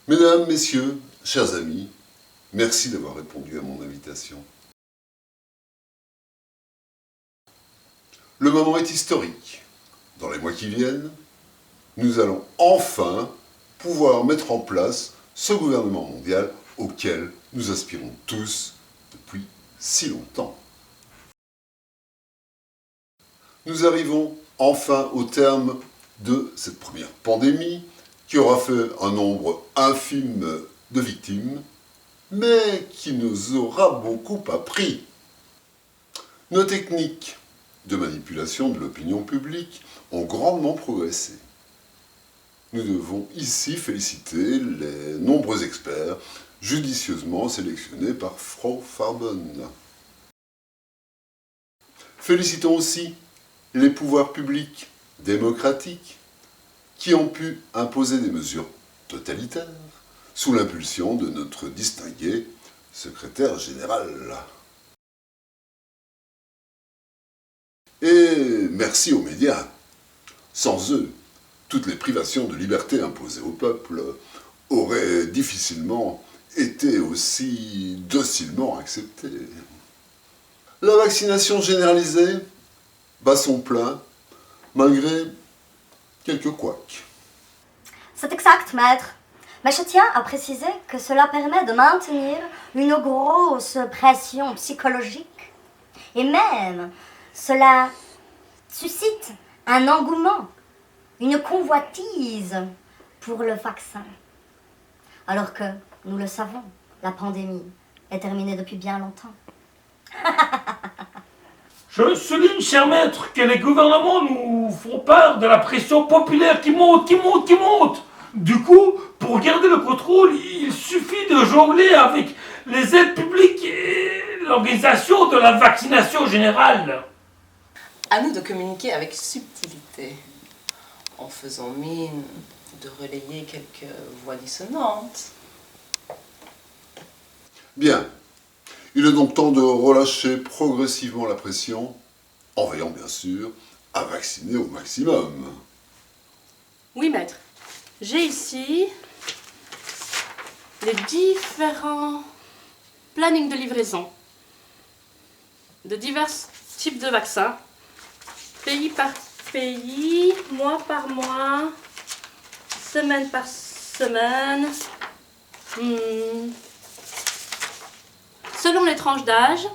Mesdames, Messieurs, chers amis, merci d'avoir répondu à mon invitation. Le moment est historique. Dans les mois qui viennent, nous allons enfin pouvoir mettre en place ce gouvernement mondial auquel nous aspirons tous depuis si longtemps. Nous arrivons enfin au terme de cette première pandémie qui aura fait un nombre infime de victimes, mais qui nous aura beaucoup appris. Nos techniques de manipulation de l'opinion publique ont grandement progressé. Nous devons ici féliciter les nombreux experts judicieusement sélectionnés par Frau Farben. Félicitons aussi les pouvoirs publics démocratiques qui ont pu imposer des mesures totalitaires sous l'impulsion de notre distingué secrétaire général. Et merci aux médias. Sans eux, toutes les privations de liberté imposées au peuple auraient difficilement été aussi docilement acceptées. La vaccination généralisée bat son plein, malgré quelques couacs. C'est exact, maître. Mais je tiens à préciser que cela permet de maintenir une grosse pression psychologique. Et même, cela suscite un engouement, une convoitise pour le vaccin. Alors que, nous le savons, la pandémie est terminée depuis bien longtemps. Je souligne, cher maître, que les gouvernements nous font part de la pression populaire qui monte. Du coup, pour garder le contrôle, il suffit de jongler avec les aides publiques et l'organisation de la vaccination générale. À nous de communiquer avec subtilité, en faisant mine de relayer quelques voix dissonantes. Bien. Il est donc temps de relâcher progressivement la pression, en veillant bien sûr à vacciner au maximum. Oui, maître. J'ai ici les différents plannings de livraison de divers types de vaccins, pays par pays, mois par mois, semaine par semaine, selon les tranches d'âge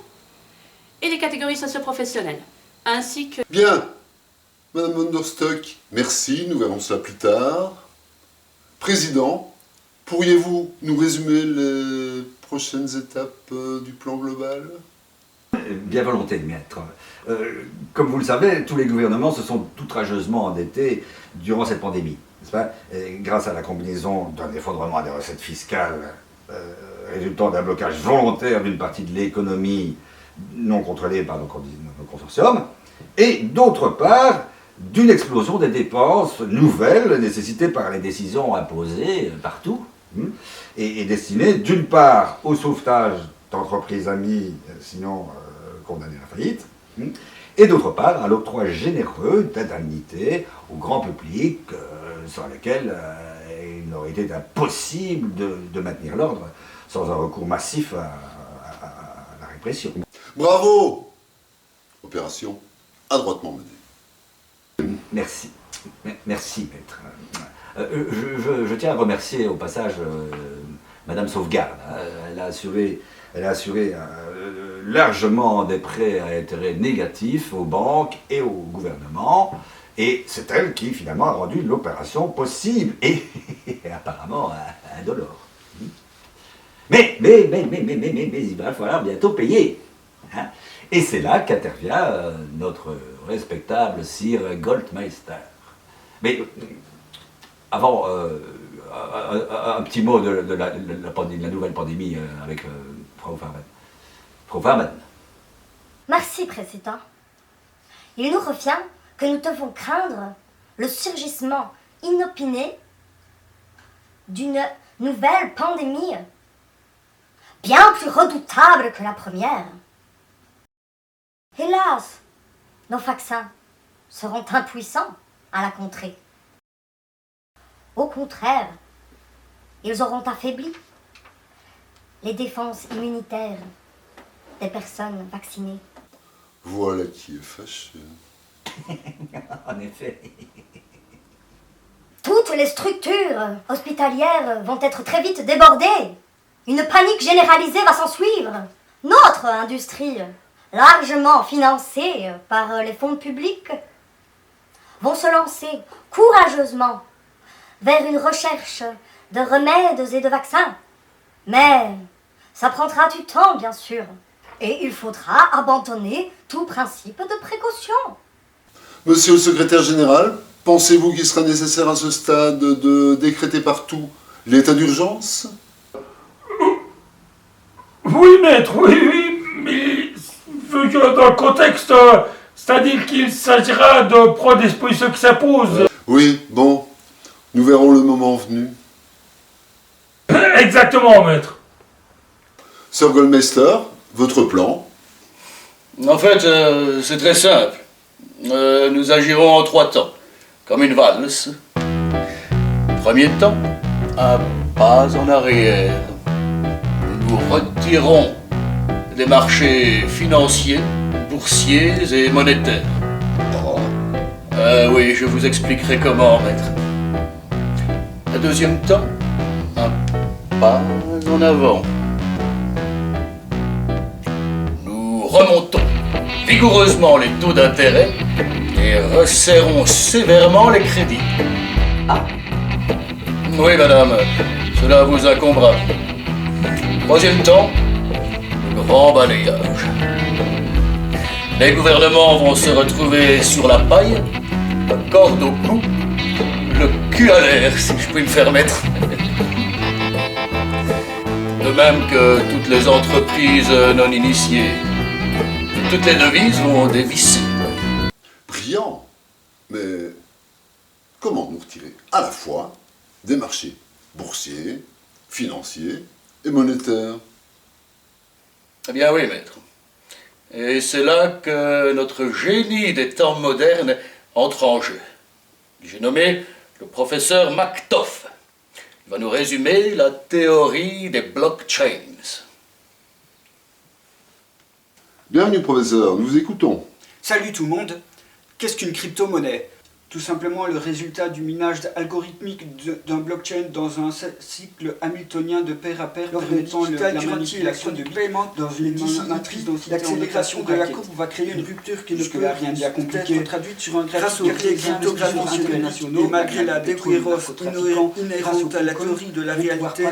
et les catégories socio-professionnelles, ainsi que... Bien. Madame von der Stock, merci, nous verrons cela plus tard. Président, pourriez-vous nous résumer les prochaines étapes du plan global ? Bien volonté, maître. Comme vous le savez, tous les gouvernements se sont outrageusement endettés durant cette pandémie, n'est-ce pas ? Et grâce à la combinaison d'un effondrement des recettes fiscales résultant d'un blocage volontaire d'une partie de l'économie non contrôlée par nos consortiums, et d'autre part, d'une explosion des dépenses nouvelles nécessitées par les décisions imposées partout, et destinées d'une part au sauvetage d'entreprises amies, sinon condamnées à la faillite, et d'autre part à l'octroi généreux d'indemnités au grand public sur lesquelles il n'aurait été impossible de maintenir l'ordre sans un recours massif à la répression. Bravo ! Opération adroitement menée. Merci. Merci, maître. Je tiens à remercier au passage Madame Sauvegarde. Elle a assuré largement des prêts à intérêt négatifs aux banques et au gouvernement. Et c'est elle qui, finalement, a rendu l'opération possible et apparemment indolore. Mais il va falloir bientôt payer. Hein. Et c'est là qu'intervient notre respectable Sir Goldmeister. Mais avant, un petit mot de la nouvelle pandémie avec Frau Farben. Frau Farben. Merci, Président. Il nous revient que nous devons craindre le surgissement inopiné d'une nouvelle pandémie bien plus redoutable que la première. Hélas, nos vaccins seront impuissants à la contrer. Au contraire, ils auront affaibli les défenses immunitaires des personnes vaccinées. Voilà qui est fâcheux. En effet. Toutes les structures hospitalières vont être très vite débordées. Une panique généralisée va s'en suivre. Notre industrie, largement financée par les fonds publics, vont se lancer courageusement vers une recherche de remèdes et de vaccins. Mais ça prendra du temps, bien sûr. Et il faudra abandonner tout principe de précaution. Monsieur le secrétaire général, pensez-vous qu'il sera nécessaire à ce stade de décréter partout l'état d'urgence? Oui, maître, oui, mais vu que dans le contexte, c'est-à-dire qu'il s'agira de prendre des dispositions qui s'imposent. Oui, bon, nous verrons le moment venu. Exactement, maître. Sir Goldmeister, votre plan? En fait, c'est très simple. Nous agirons en 3 temps, comme une valse. Premier temps, un pas en arrière. Nous nous retirons des marchés financiers, boursiers et monétaires. Oui, je vous expliquerai comment, maître. Un deuxième temps, un pas en avant. Nous remontons vigoureusement les taux d'intérêt et resserrons sévèrement les crédits. Ah. Oui, madame, cela vous incombera. Troisième temps, le grand balayage. Les gouvernements vont se retrouver sur la paille, la corde au cou, le cul à l'air, si je puis me permettre. De même que toutes les entreprises non initiées. Toutes les devises vont dévisser. Brillant. Mais comment nous retirer à la fois des marchés boursiers, financiers et monétaires? Eh bien oui, maître. Et c'est là que notre génie des temps modernes entre en jeu. J'ai nommé le professeur Mactoff. Il va nous résumer la théorie des blockchains. Bienvenue, professeur, nous vous écoutons. Salut tout le monde. Qu'est-ce qu'une crypto-monnaie? Tout simplement le résultat du minage algorithmique d'un blockchain dans un cycle hamiltonien de pair à pair permettant la manipulation de paiement dans une matrice densité. L'accélération de la courbe va créer une rupture qui ne peut rien bien compliqué être traduite sur un graphique grâce aux cryptographies internationaux. Et malgré la débrouillerie inhérente à la théorie de la réalité,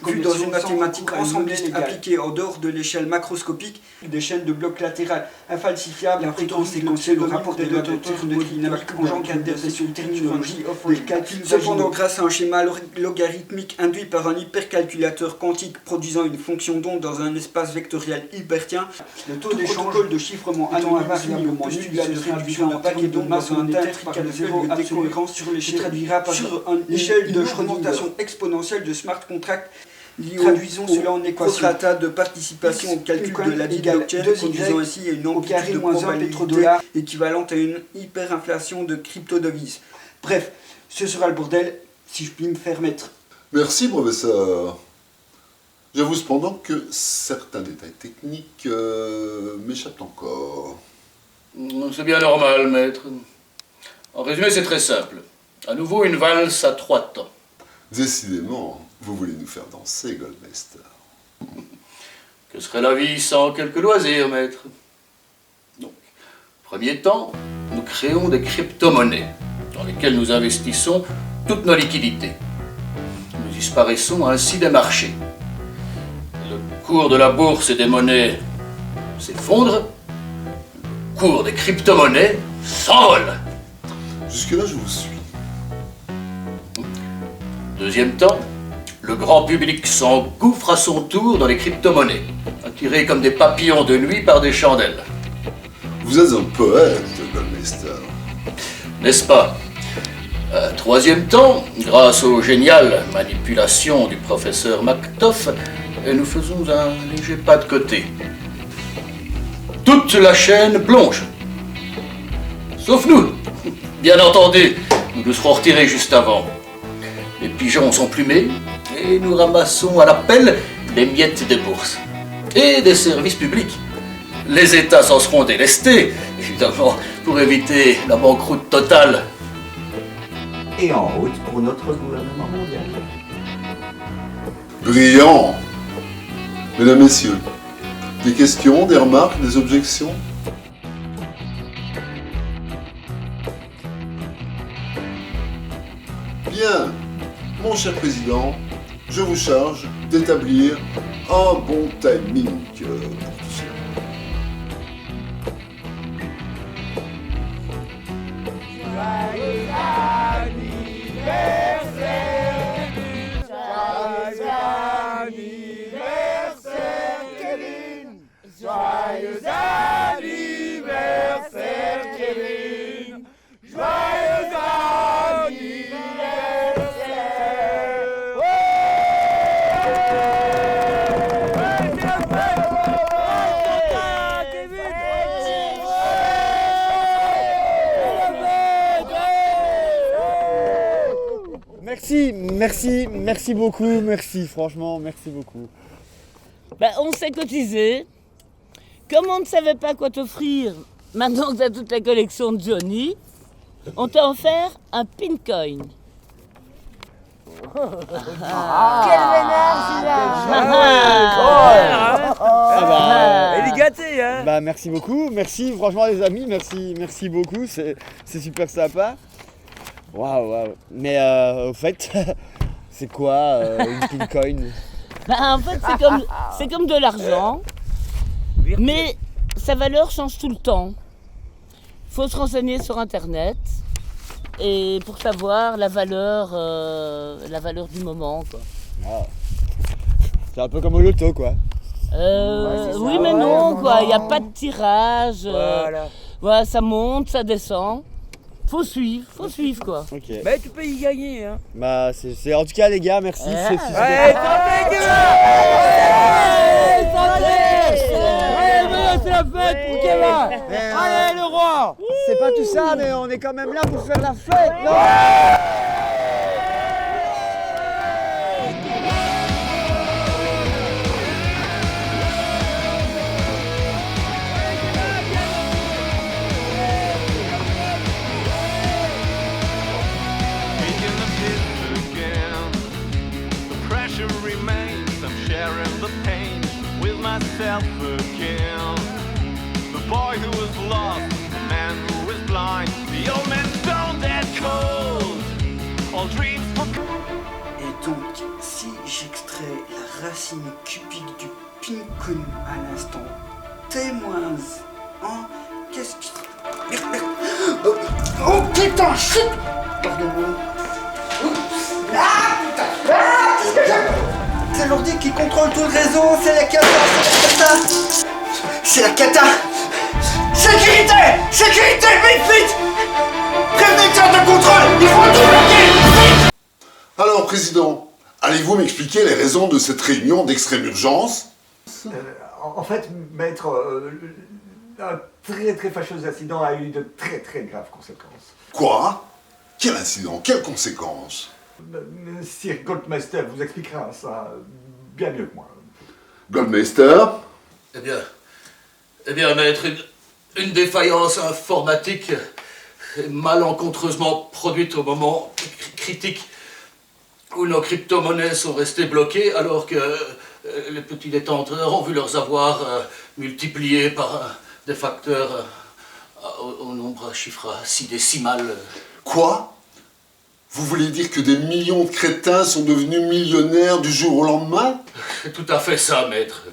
vue dans une mathématique ensembliste appliquée en dehors de l'échelle macroscopique, des chaînes de blocs latérales infalsifiables, la fréquence séquentielle, le rapport des deux de dynamique cependant, grâce à un schéma logarithmique induit par un hypercalculateur quantique produisant une fonction d'onde dans un espace vectoriel hypertien, le taux d'échange de chiffrement étant invariablement nul, il se réduira en paquet d'ondes dans un électrique à zéro avec décohérence sur une échelle de remontation exponentielle de smart contract. Traduisons cela en équation. Quadrata de participation au calcul de la vie blockchain, conduisant ainsi à une amplitude de probabilité équivalente à une hyperinflation de crypto-devises. Bref, ce sera le bordel, si je puis me permettre. Merci, professeur. J'avoue cependant que certains détails techniques m'échappent encore. C'est bien normal, maître. En résumé, c'est très simple. À nouveau, une valse à 3 temps. Décidément, vous voulez nous faire danser, Goldmeister. Que serait la vie sans quelques loisirs, maître? Donc, premier temps, nous créons des crypto-monnaies dans lesquelles nous investissons toutes nos liquidités. Nous disparaissons ainsi des marchés. Le cours de la bourse et des monnaies s'effondre, le cours des crypto-monnaies s'envole. Jusque-là, je vous suis. Deuxième temps, le grand public s'engouffre à son tour dans les crypto-monnaies, attirés comme des papillons de nuit par des chandelles. Vous êtes un poète, Goldmeister. N'est-ce pas? Troisième temps, grâce aux géniales manipulations du professeur Mactoff, nous faisons un léger pas de côté. Toute la chaîne plonge. Sauf nous. Bien entendu, nous nous serons retirés juste avant. les pigeons sont plumés, et nous ramassons à la pelle des miettes de bourse et des services publics. Les États s'en seront délestés, évidemment, pour éviter la banqueroute totale. Et en route pour notre gouvernement mondial. Brillant! Mesdames, Messieurs, des questions, des remarques, des objections? Bien, mon cher Président, je vous charge d'établir un bon timing pour tout cela. Merci beaucoup, merci, franchement, merci beaucoup. On s'est cotisé. Comme on ne savait pas quoi t'offrir, maintenant que tu as toute la collection de Johnny, on t'a offert un Pincoin. Quel vénère, celui-là! Elle est gâtée, hein. Merci beaucoup, merci, franchement les amis, merci beaucoup, c'est super sympa. Waouh. Mais au fait, c'est quoi une Pincoin? En fait, c'est comme de l'argent, mais sa valeur change tout le temps. Il faut se renseigner sur Internet et pour savoir la valeur du moment, quoi. Ah. C'est un peu comme au loto, quoi. Oui, mais non, quoi. Il n'y a pas de tirage. Voilà, ça monte, ça descend. Faut suivre, quoi. Ok. Mais tu peux y gagner, hein. C'est en tout cas les gars, merci. Santé, c'est la fête pour Kevin. Allez le roi. C'est pas tout ça, mais on est quand même là pour faire la fête, non? Myself again. The boy who was lost, the man who was blind, the old man stone dead cold. All dreams for... Et donc, si j'extrais la racine cubique du Pincoin à l'instant T-1, qu'est-ce qui... Merde. Oh putain, shit. Pardon. Ah putain. Qu'est-ce que j'ai... C'est l'ordi qui contrôle tout le réseau, c'est la cata. C'est la cata. Sécurité, vite. Prévenez le centre de contrôle, il faut tout bloquer, vite. Alors, Président, allez-vous m'expliquer les raisons de cette réunion d'extrême urgence? En fait, maître, un très fâcheux incident a eu de très graves conséquences. Quoi? Quel incident? Quelles conséquences? Sir Goldmeister vous expliquera ça bien mieux que moi. Goldmeister? Eh bien, maître, une défaillance informatique malencontreusement produite au moment critique où nos crypto-monnaies sont restées bloquées alors que les petits détenteurs ont vu leurs avoirs multipliés par des facteurs au nombre chiffre 6 décimal. Quoi? Vous voulez dire que des millions de crétins sont devenus millionnaires du jour au lendemain? C'est tout à fait ça, maître.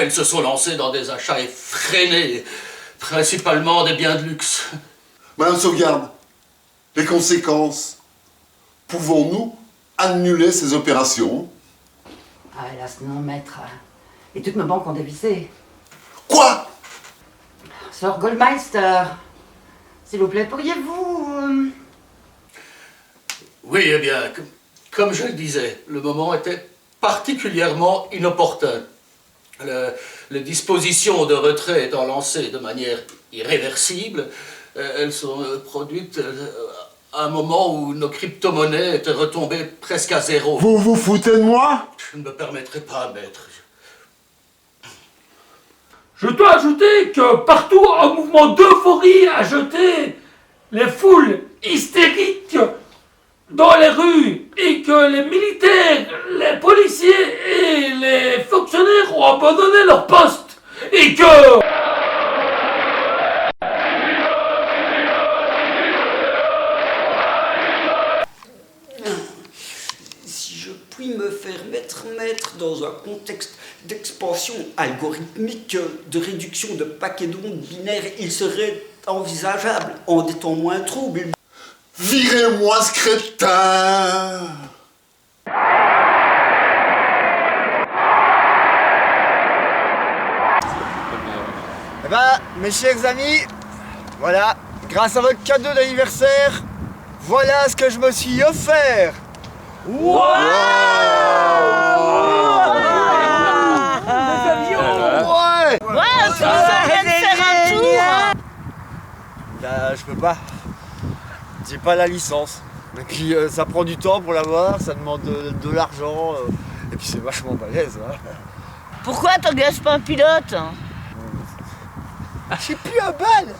Ils se sont lancés dans des achats effrénés, principalement des biens de luxe. Madame Sauvegarde, les conséquences. Pouvons-nous annuler ces opérations? Ah hélas non, maître. Et toutes nos banques ont dévissé. Quoi? Sir Goldmeister, s'il vous plaît, pourriez-vous... Oui, eh bien, comme je le disais, le moment était particulièrement inopportun. Les dispositions de retrait étant lancées de manière irréversible, elles sont produites À un moment où nos crypto-monnaies étaient retombées presque à zéro. Vous vous foutez de moi? Je ne me permettrai pas, maître. Je dois ajouter que partout un mouvement d'euphorie a jeté les foules hystériques dans les rues et que les militaires, les policiers et les fonctionnaires ont abandonné leur poste et que... Si je puis me faire mettre dans un contexte d'expansion algorithmique, de réduction de paquets d'ondes binaires, il serait envisageable, en des temps moins troubles. Virez-moi ce crétin! Eh ben, mes chers amis, voilà, grâce à votre cadeau d'anniversaire, voilà ce que je me suis offert. Wow! Ouais, ça vient de faire un tour. Là, je peux pas. J'ai pas la licence. Et puis ça prend du temps pour l'avoir, ça demande de l'argent. Et puis c'est vachement balèze. Hein. Pourquoi t'engages pas un pilote? J'ai plus un bal.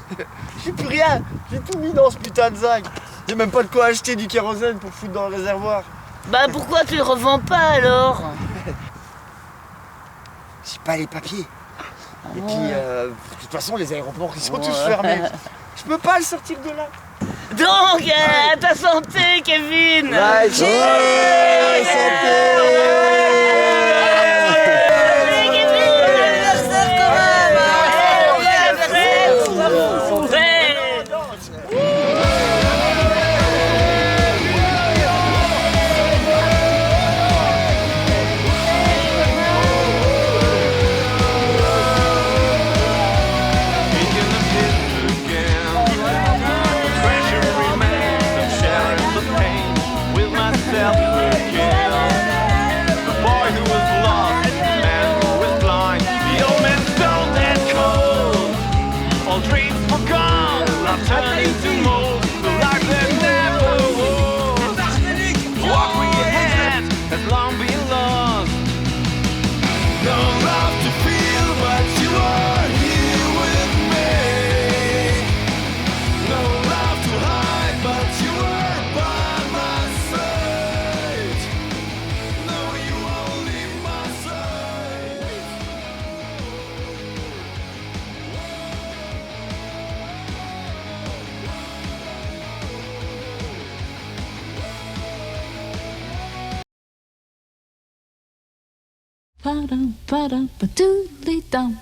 J'ai plus rien. J'ai tout mis dans ce putain de zinc. J'ai même pas de quoi acheter du kérosène pour foutre dans le réservoir. Bah pourquoi tu le revends pas alors? J'ai pas les papiers. Et puis, de toute façon, les aéroports, ils sont tous fermés. Je peux pas le sortir de là. Donc, à ta santé, Kevin. Ouais, Ba-dum, ba-dum, ba-doodly-dum.